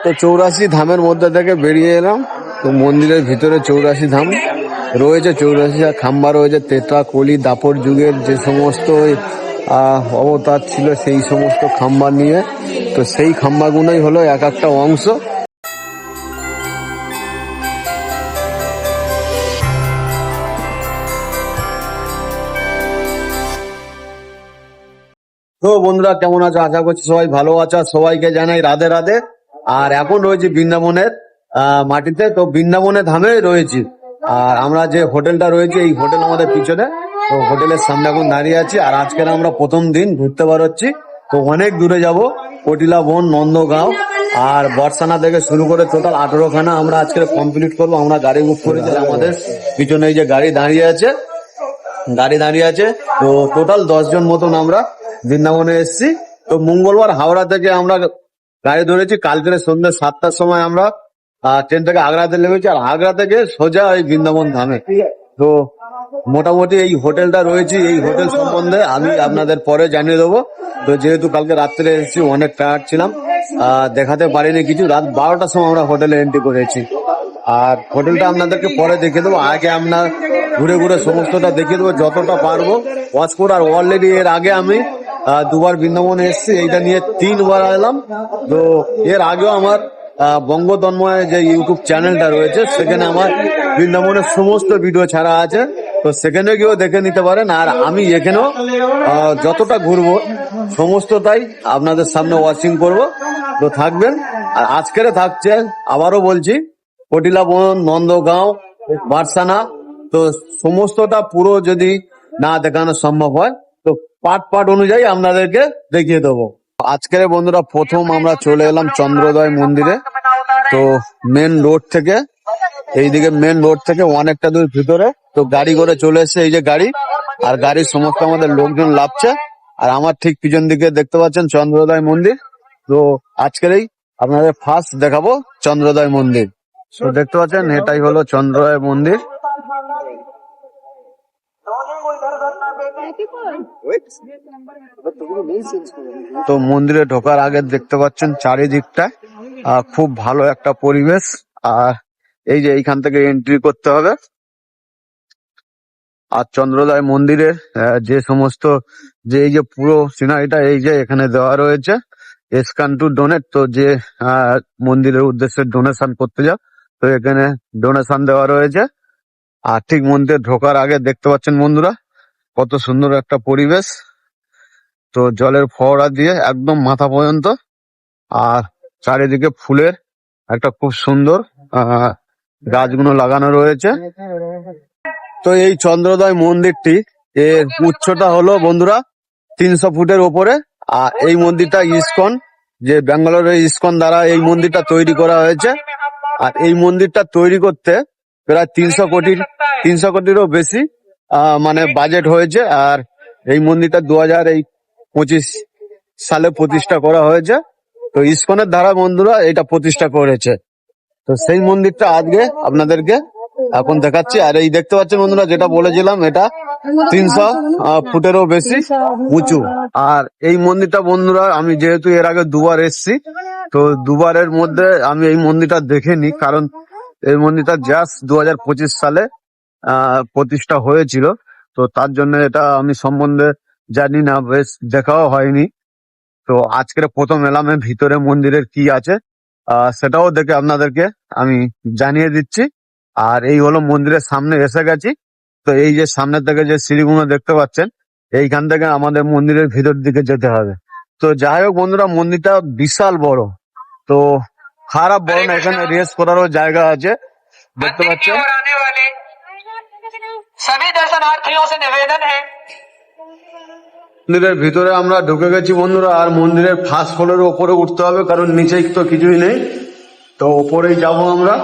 তো 84 ধামের মধ্যে থেকে বেরিয়ে এলাম। তো মন্দিরের ভিতরে 84 ধাম রয়েছে, 84 খাম্বা রয়েছে। তেতরা কলি দাপর যুগের যে সমস্ত অবতার ছিল সেই সমস্ত খাম্বা নিয়ে, তো সেই খাম্বাগুলোই হলো এক একটা অংশ। তো বন্ধুরা কেমন আছো? আশা করছি সবাই ভালো আছো। সবাইকে জানাই রাধে রাধে। আর এখন রয়েছি বৃন্দাবনের মাটিতে। তো বৃন্দাবনের ধামে রয়েছি। আর আমরা যে হোটেলটা রয়েছে, এই হোটেল আমাদের পিছনে। তো হোটেলের সামনে এখন দাঁড়িয়ে আছি। আর আজকের আমরা প্রথম দিন ঘুরতে বেরোচ্ছি। তো অনেক দূরে যাব, কটিলা বন, নন্দগাঁও আর বর্ষানা থেকে শুরু করে টোটাল 18খানা আমরা আজকে কমপ্লিট করবো। আমরা গাড়ি বুক করেছি, আমাদের পিছনে এই যে গাড়ি দাঁড়িয়ে আছে। তো টোটাল 10 জন মতন আমরা বৃন্দাবনে এসেছি। তো মঙ্গলবার হাওড়া থেকে আমরা গাড়ি ধরেছি। কালকে সন্ধ্যে 7টার সময় আমরা ট্রেন থেকে আগ্রাতে লেগেছি। আর আগ্রা থেকে সোজা এই বৃন্দাবন ধামে। তো মোটামুটি এই হোটেলটা রয়েছে, এই হোটেল সম্বন্ধে আমি আপনাদের পরে জানিয়ে দেবো। তো যেহেতু কালকে রাত্রে এসেছি, অনেক টায়ার্ড ছিলাম, দেখাতে পারিনি কিছু। রাত 12টার সময় আমরা হোটেলে এন্ট্রি করেছি। আর হোটেলটা আপনাদেরকে পরে দেখিয়ে দেবো। আগে আপনার ঘুরে ঘুরে সমস্তটা দেখিয়ে দেবো যতটা পারবো ওয়াচ করে। আর অলরেডি এর আগে আমি 2বার বৃন্দাবনে এসেছি, এইটা নিয়ে 3বার এলাম। তো এর আগেও আমার বঙ্গতন্ময় যে ইউটিউব চ্যানেলটা রয়েছে, সেখানে আমার বৃন্দাবনের সমস্ত ভিডিও ছাড়া আছে। তো সেখানে গিয়েও দেখে নিতে পারেন। আর আমি এখানেও যতটা ঘুরবো সমস্তটাই আপনাদের সামনে ওয়াচিং করব। তো থাকবেন। আর আজকের থাকছে, আবারও বলছি, কটিলা বন, নন্দগাঁও, বারসানা। তো সমস্তটা পুরো যদি না দেখানো সম্ভব হয়, তো পার্ট অনুযায়ী আপনাদেরকে দেখিয়ে দেবো। আজকের বন্ধুরা প্রথম আমরা চলে এলাম চন্দ্রোদয় মন্দিরে। তো মেন রোড থেকে, এইদিকে মেন রোড থেকে অনেকটা দূর ভিতরে। তো গাড়ি করে চলে এসছে, এই যে গাড়ি। আর গাড়ির সমস্ত আমাদের লোকজন লাভছে। আর আমার ঠিক পিছন দিকে দেখতে পাচ্ছেন চন্দ্রোদয় মন্দির। তো আজকেরই আপনাদের ফার্স্ট দেখাবো চন্দ্রোদয় মন্দির। তো দেখতে পাচ্ছেন এটাই হলো চন্দ্রোদয় মন্দির। তো মন্দিরে ঢোকার আগে দেখতে পাচ্ছেন চারিদিকটা খুব ভালো একটা পরিবেশ। আর এই যে এইখান থেকে এন্ট্রি করতে হবে। আর চন্দ্রোদয় মন্দিরের যে সমস্ত যে এই যে পুরো সিনারিটা এই যে এখানে দেওয়া রয়েছে, এসকান টু ডোনেট। তো যে মন্দিরের উদ্দেশ্যে ডোনেশন করতে যাও, তো এখানে ডোনেশন দেওয়া রয়েছে। আর ঠিক মন্দিরে ঢোকার আগে দেখতে পাচ্ছেন বন্ধুরা কত সুন্দর একটা পরিবেশ। তো জলের ফোয়ারা দিয়ে একদম মাথা পর্যন্ত। আর চারিদিকে ফুলের একটা খুব সুন্দর গাছগুলো লাগানো রয়েছে। তো এই চন্দ্রোদয় মন্দিরটি এর উচ্চতা হলো বন্ধুরা 300 ফুটের ওপরে। আর এই মন্দিরটা ইসকন, যে ব্যাঙ্গালোরের ইসকন দ্বারা এই মন্দিরটা তৈরি করা হয়েছে। আর এই মন্দিরটা তৈরি করতে প্রায় 300 কোটিরও বেশি মানে বাজেট হয়েছে। আর এই মন্দিরটা 2025 সালে প্রতিষ্ঠা করা হয়েছে। তো ইসকনের দ্বারা বন্ধুরা এটা প্রতিষ্ঠা করেছে। তো সেই মন্দিরটা আজকে আপনাদেরকে এখন দেখাচ্ছি। আর এই দেখতে পাচ্ছেন বন্ধুরা, যেটা বলেছিলাম, এটা 300 ফুটেরও বেশি উঁচু। আর এই মন্দিরটা বন্ধুরা আমি যেহেতু এর আগে 2বার এসেছি, তো 2বারের মধ্যে আমি এই মন্দিরটা দেখিনি। কারণ এই মন্দিরটা জাস্ট 2025 সালে প্রতিষ্ঠা হয়েছিল। তো তার জন্য এটা আমি সম্বন্ধে জানি না, বেশ দেখাও হয়নি। তো আজকের প্রথম এলাম ভিতরে মন্দিরের কি আছে সেটাও দেখে আপনাদেরকে আমি জানিয়ে দিচ্ছি। আর এই হলো মন্দিরের সামনে এসে গেছি। তো এই যে সামনে থেকে যে সিঁড়িগুলো দেখতে পাচ্ছেন, এইখান থেকে আমাদের মন্দিরের ভিতর দিকে যেতে হবে। তো যাই হোক বন্ধুরা, মন্দিরটা বিশাল বড়। তো খারাপ বড় না, এখানে রেস্ট করারও জায়গা আছে দেখতে পাচ্ছেন। মন্দিরের ভিতরে আমরা ঢুকে গেছি বন্ধুরা। আর মন্দিরের ফার্স্ট ফ্লোরের উপরে উঠতে হবে, কারণ নিচেই তো কিছুই নেই। তো উপরেই যাব আমরা।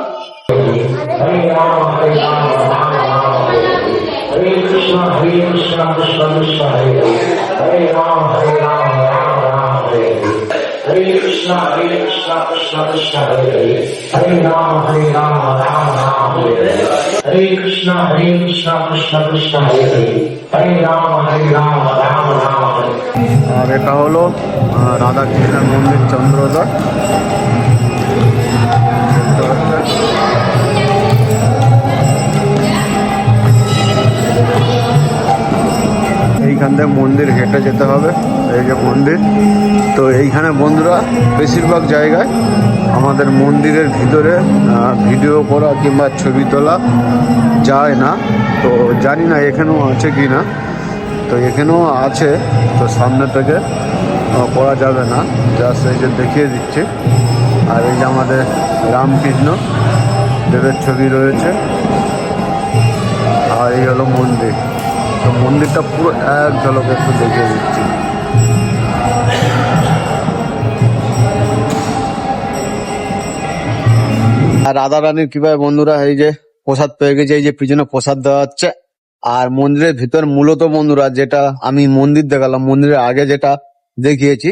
আর এটা হলো রাধা কৃষ্ণের মন্দির চন্দ্রোদয়। এইখান থেকে মন্দির হেঁটে যেতে হবে, এই যে মন্দির। তো এইখানে বন্ধুরা বেশিরভাগ জায়গায় আমাদের মন্দিরের ভিতরে ভিডিও করা কিংবা ছবি তোলা যায় না, তো জানি না এখানেও আছে কি না। তো এখানেও আছে, তো সামনে থেকে করা যাবে না, জাস্ট এই যে দেখিয়ে দিচ্ছি। আর এই যে আমাদের রামকৃষ্ণ দেবের ছবি রয়েছে, আর এই হলো মন্দির। তো মন্দিরটা পুরো এক ঝলকে একটু দেখিয়ে দিচ্ছি। আর রাধা রানীর কৃপায় বন্ধুরা এই যে প্রসাদ পেয়ে গেছে, এই যে পিছনে প্রসাদ দেওয়া হচ্ছে। আর মন্দিরের ভিতর মূলত বন্ধুরা যেটা আমি মন্দির দেখালাম, মন্দিরের আগে যেটা দেখিয়েছি,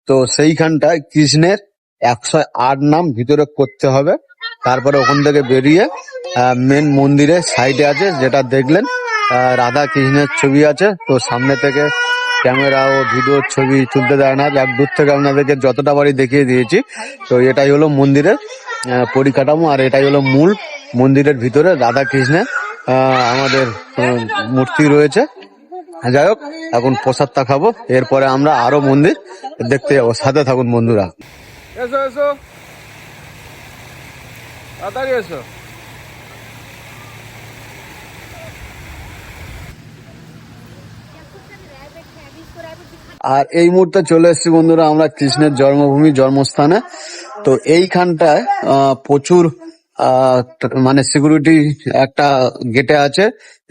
তো সেইখানটায় কৃষ্ণের 108 নাম ভিতরে করতে হবে। তারপরে ওখান থেকে বেরিয়ে মেন মন্দিরের সাইডে আছে যেটা দেখলেন, রাধা কৃষ্ণের ছবি আছে। তো সামনে থেকে ক্যামেরা ও ভিডিওর ছবি তুলতে দেয় না, যাক দূর থেকে আপনাদেরকে যতটা বাড়ি দেখিয়ে দিয়েছি। তো এটাই হলো মন্দিরের পরিকাঠামো, আর এটাই হলো মূল মন্দিরের ভিতরে রাধা কৃষ্ণের আমাদের মূর্তি রয়েছে। যাই হোক, এখন প্রসাদটা খাবো, এরপরে আমরা আরো মন্দির দেখতে যাবো। সাথে থাকুন বন্ধুরা। এসো এসো, তাড়াতাড়ি এসো। আর এই মুহূর্তে চলে এসেছি বন্ধুরা আমরা কৃষ্ণের জন্মভূমি জন্মস্থানে। তো এইখানটায় প্রচুর মানে সিকিউরিটি একটা গেটে আছে।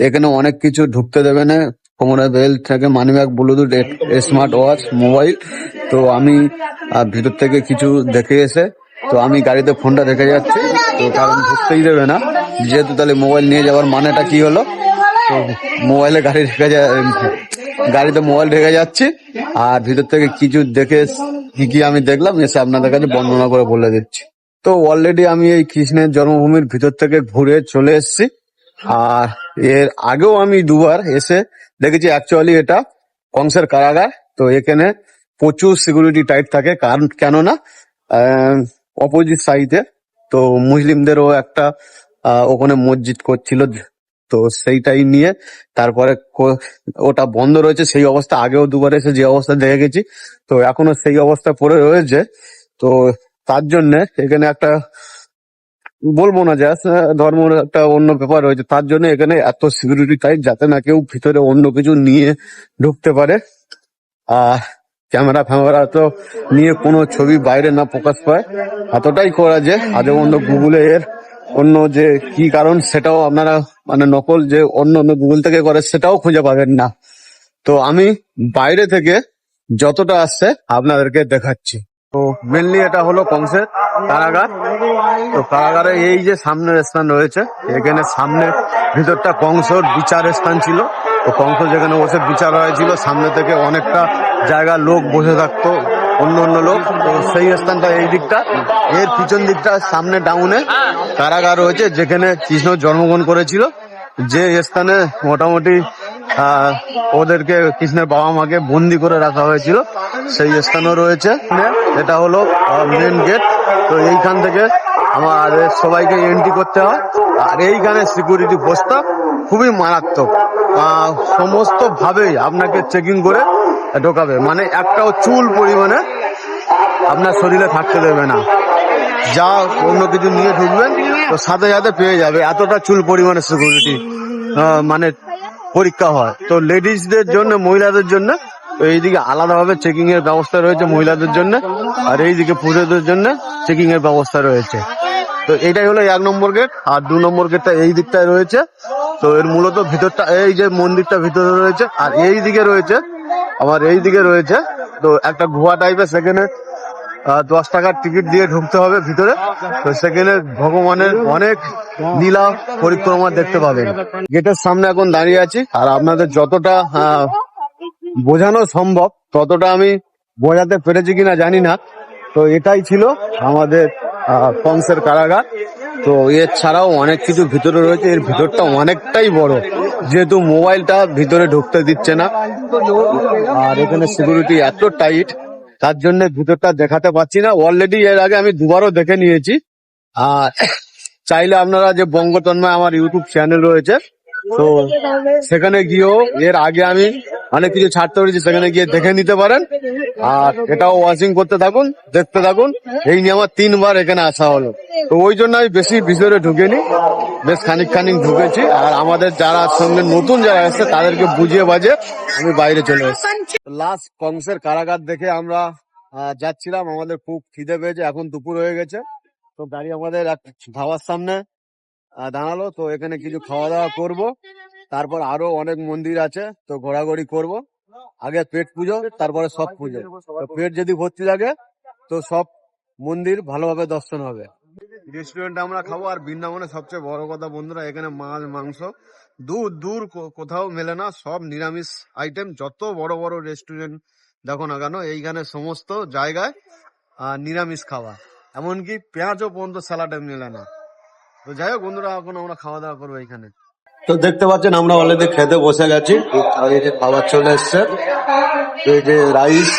এখানে অনেক কিছু ঢুকতে দেবে না, কোমরে বেল্ট থেকে money bag, Bluetooth, smart watch, mobile. তো আমি ভিতর থেকে কিছু দেখে এসে, তো আমি গাড়িতে ফোনটা রেখে যাচ্ছি, তো কারণ ঢুকতেই দেবে না। যেহেতু তাহলে মোবাইল নিয়ে যাওয়ার মানেটা কি হলো, তো মোবাইলে গাড়িতে মোবাইল রেখে যাচ্ছি। আর ভিতর থেকে কিছু দেখে কি কি আমি দেখলাম এসে আপনাদের কাছে বর্ণনা করে বলে দিচ্ছি। তো অলরেডি আমি এই কৃষ্ণের জন্মভূমির ভিতর থেকে ঘুরে চলে এসেছি। আর এর আগেও আমি দুবার এসে দেখেছি। অ্যাকচুয়ালি এটা কংসের কারাগার। তো এখানে প্রচুর সিকিউরিটি টাইট থাকে, কারণ কেননা অপোজিট সাইডে তো মুসলিমদেরও একটা ওখানে মসজিদ করছিল, তো সেইটাই নিয়ে তারপরে ওটা বন্ধ রয়েছে। সেই অবস্থা আগেও দুবার এসে যে অবস্থা দেখে গেছি, তো এখনো সেই অবস্থা পড়ে রয়েছে। তো তার জন্য এখানে একটা বলবো না, যে ধর্মের একটা অন্য ব্যাপার রয়েছে, তার জন্য এখানে এত সিকিউরিটি টাইট, যাতে না কেউ ভিতরে অন্য কিছু নিয়ে ঢুকতে পারে। আহ ক্যামেরা ফ্যামেরা তো নিয়ে কোনো ছবি বাইরে না প্রকাশ পায়, এতটাই করা যে আজে অন্য গুগলে এর অন্য যে কি কারণ সেটাও আপনারা মানে নকল যে অন্য অন্য গুগল থেকে করে সেটাও খুঁজে পাবেন না। তো আমি বাইরে থেকে যতটা আসছে আপনাদেরকে দেখাচ্ছি। তো মেনলি এটা হলো কংসের কারাগার। তো কারাগারে এই যে সামনের স্থান রয়েছে, এখানে সামনে ভিতরটা কংসর বিচার স্থান ছিল। তো কংস যেখানে বসে বিচার হয়েছিল, সামনে থেকে অনেকটা জায়গা লোক বসে থাকতো, অন্য অন্য লোক। তো সেই স্থানটা এই দিকটা, এর পিছন দিকটা সামনে ডাউনে কারাগার রয়েছে, যেখানে কৃষ্ণ জন্মগ্রহণ করেছিল। যে স্থানে মোটামুটি ওদেরকে কৃষ্ণের বাবা মাকে বন্দি করে রাখা হয়েছিল, সেই স্থানও রয়েছে। এটা হলো মেন গেট। তো এইখান থেকে আমাদের সবাইকে এন্ট্রি করতে হয়। আর এইখানে সিকিউরিটি ব্যবস্থা খুবই মারাত্মক, সমস্ত ভাবেই আপনাকে চেকিং করে ঢোকাবে, মানে একটাও চুল পরিমাণে আপনার শরীরে থাকতে দেবে না। যা অন্য কিছু নিয়ে ঢুকবেন তো সাথে সাথে পেয়ে যাবে, এতটা চুল পরিমাণে সিকিউরিটি মানে পরীক্ষা হয়। তো লেডিসদের জন্য, মহিলাদের জন্য এইদিকে আলাদাভাবে চেকিং এর ব্যবস্থা রয়েছে মহিলাদের জন্য, আর এইদিকে পুরুষদের জন্য চেকিং এর ব্যবস্থা রয়েছে। তো এইটাই হলো 1 নম্বর গেট। আর 2 নম্বর গেটটা এই দিকটায় রয়েছে। তো এর মূলত ভিতরটা এই যে মন্দিরটা ভিতরে রয়েছে, আর এই দিকে রয়েছে আমার এই দিকে রয়েছে তো একটা গুহা টাইপের, সেখানে 10 টাকার টিকিট দিয়ে ঢুকতে হবে ভিতরে। তো সেখানে ভগবানের অনেক লীলা পরিক্রমা দেখতে পাবেন। গেটের সামনে এখন দাঁড়িয়ে আছি, আর আপনাদের যতটা বোঝানো সম্ভব ততটা আমি বোঝাতে পেরেছি কিনা জানি না। তো এটাই ছিল আমাদের কংসের কারাগার। তো এর ছাড়াও অনেক কিছু ভিতরে রয়েছে। এর ভিতরটা অনেকটাই বড়, যেহেতু মোবাইলটা ভিতরে ঢুকতে দিচ্ছে না, আর এখানে সিকিউরিটি এত টাইট, তার জন্য ভিতরটা দেখাতে পাচ্ছি না। অলরেডি এর আগে আমি দুবারও দেখে নিয়েছি। আর চাইলে আপনারা, যে বঙ্গতন্ময় আমার ইউটিউব চ্যানেল রয়েছে, তো সেখানে গিয়েও এর আগে আমি অনেক কিছু ছাড়তে পেরেছি, সেখানে গিয়ে দেখে নিতে পারেন। আর এটাও ওয়াচিং করতে থাকুন, দেখতে থাকুন। এই নিয়ে আমার 3বার এখানে আসা হলো, তো ওই জন্য আমি বেশি ভিতরে ঢুকিনি, বেশ খানিক ঢুকেছি। আর আমাদের যারা সঙ্গে নতুন যারা এসছে তাদেরকে বুঝিয়ে বাজে আমি বাইরে চলে এসেছি। লাস্ট কংসের কারাগার দেখে আমরা যাচ্ছিলাম, আমাদের খুব খিদে পেয়েছে, এখন দুপুর হয়ে গেছে। তো গাড়ি আমাদের এক ধাবার সামনে দাঁড়ালো, তো এখানে কিছু খাওয়া দাওয়া করবো। তারপর আরো অনেক মন্দির আছে, তো ঘোরাঘুরি করব। আগে পেট পুজো, তারপরে সব পুজো। তো পেট যদি ভর্তি থাকে তো সব মন্দির ভালোভাবে দর্শন হবে। রেস্টুরেন্টে আমরা খাবো। আর বৃন্দাবনে সবচেয়ে বড় কথা বন্ধুরা, এখানে মাছ মাংস দূর দূর কোথাও মেলে না, সব নিরামিষ আইটেম। যত বড় বড় রেস্টুরেন্ট দেখো না কেন, এইখানে সমস্ত জায়গায় নিরামিষ খাওয়া, এমনকি পেঁয়াজও পর্যন্ত স্যালাডে মেলে না। তো যাই হোক বন্ধুরা, এখন আমরা খাওয়া দাওয়া করবো এখানে। তো দেখতে পাচ্ছেন আমরা অলরেডি খেতে বসে গেছি। আর এই যে খাবার চলে এসছে, এই যে রাইস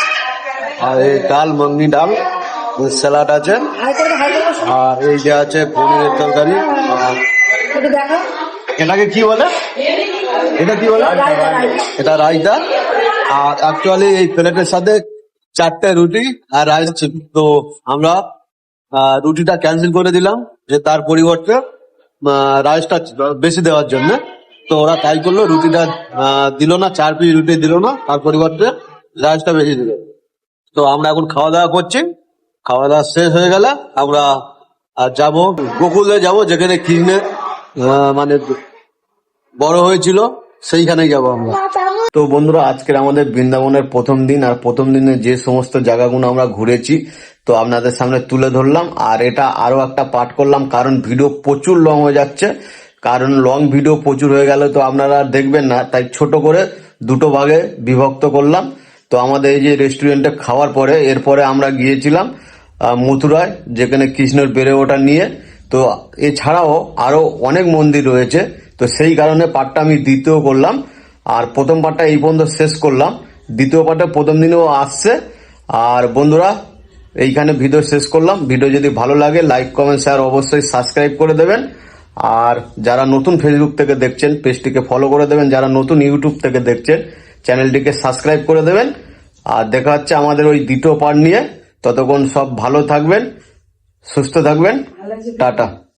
আর এই ডাল, মাংনি ডাল, স্যালাড আছে, আর এই যে আছে পনিরের তরকারি। আর এটাকে কি বলে, এটা কি বলে, এটা রায়তা। আর অ্যাকচুয়ালি এই প্লেটের সাথে 4টে রুটি আর রাইস। তো আমরা রুটিটা ক্যান্সেল করে দিলাম, যে তার পরিবর্তে রাইসটা বেশি দেওয়ার জন্য। তো ওরা তাই করলো, রুটিটা দিল না, 4 পিস রুটি দিল না, তার পরিবর্তে রাইসটা বেশি দিল। তো আমরা এখন খাওয়া দাওয়া করছি। খাওয়া দাওয়া শেষ হয়ে গেলে আমরা যাব গোকুলে, যাব যেখানে কৃষ্ণের মানে বড় হয়েছিল, সেইখানে যাব আমরা। তো বন্ধুরা, আজকের আমাদের বৃন্দাবনের প্রথম দিন। আর প্রথম দিনে যে সমস্ত জায়গাগুলো আমরা ঘুরেছি তো আপনাদের সামনে তুলে ধরলাম। আর এটা আরো একটা পার্ট করলাম, কারণ ভিডিও প্রচুর লং হয়ে যাচ্ছে। কারণ লং ভিডিও প্রচুর হয়ে গেলে তো আপনারা দেখবেন না, তাই ছোট করে 2টো ভাগে বিভক্ত করলাম। তো আমাদের এই যে রেস্টুরেন্টে খাওয়ার পরে, এরপরে আমরা গিয়েছিলাম মথুরায়, যেখানে কৃষ্ণের বেড়ে ওঠা নিয়ে। তো এছাড়াও আরো অনেক মন্দির রয়েছে, তো সেই কারণে পার্টটা আমি দ্বিতীয় করলাম। আর প্রথম পার্টটা এই পর্যন্ত শেষ করলাম। দ্বিতীয় পার্টটা প্রথম দিনেও আসছে। আর বন্ধুরা, এইখানে ভিডিও শেষ করলাম। ভিডিও যদি ভালো লাগে লাইক, কমেন্ট, শেয়ার, অবশ্যই সাবস্ক্রাইব করে দেবেন। আর যারা নতুন ফেসবুক থেকে দেখছেন পেজটিকে ফলো করে দেবেন, যারা নতুন ইউটিউব থেকে দেখছেন চ্যানেলটিকে সাবস্ক্রাইব করে দেবেন। আর দেখা হচ্ছে আমাদের ওই দ্বিতীয় পার্ট নিয়ে। ততক্ষণ সব ভালো থাকবেন, সুস্থ থাকবেন, টাটা।